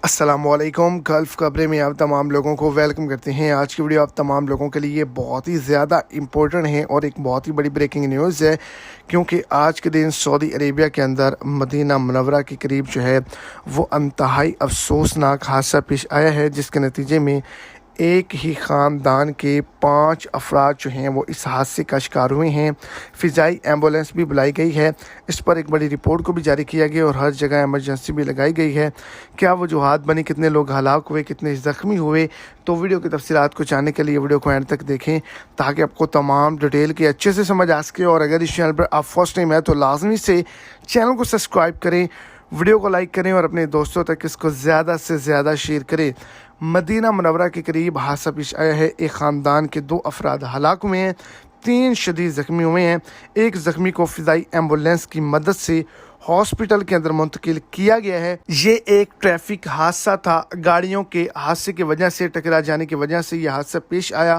अस्सलामुअलैकुम। गल्फ़ खबरें में आप तमाम लोगों को वेलकम करते हैं। आज की वीडियो आप तमाम लोगों के लिए बहुत ही ज़्यादा इम्पोर्टेंट है और एक बहुत ही बड़ी ब्रेकिंग न्यूज़ है, क्योंकि आज के दिन सऊदी अरेबिया के अंदर मदीना मुनव्वरा के करीब जो है वो इंतहाई अफसोसनाक हादसा पेश आया है, जिसके नतीजे में एक ही ख़ानदान के 5 अफराद जो हैं वो इस हादसे का शिकार हुए हैं। फ़िज़ाई एम्बुलेंस भी बुलाई गई है, इस पर एक बड़ी रिपोर्ट को भी जारी किया गया और हर जगह इमरजेंसी भी लगाई गई है। क्या वजूहात बनी, कितने लोग हलाक हुए, कितने ज़ख्मी हुए, तो वीडियो की तफसीलात को जानने के लिए वीडियो को एंड तक देखें ताकि आपको तमाम डिटेल के अच्छे से समझ आ सके। और अगर इस चैनल पर आप फर्स्ट टाइम है तो लाजमी से चैनल को सब्सक्राइब करें, वीडियो को लाइक करें और अपने दोस्तों तक इसको ज़्यादा से ज़्यादा शेयर करें। मदीना मुनव्वरा के करीब हादसा पेश आया है। एक ख़ानदान के 2 अफराद हलाक हुए हैं, 3 शदीद ज़ख्मी हुए हैं। एक ज़ख्मी को फ़िज़ाई एम्बुलेंस की मदद से हॉस्पिटल के अंदर मुंतकिल किया गया है। ये एक ट्रैफिक हादसा था, गाड़ियों के हादसे की वजह से, टकरा जाने की वजह से यह हादसा पेश आया।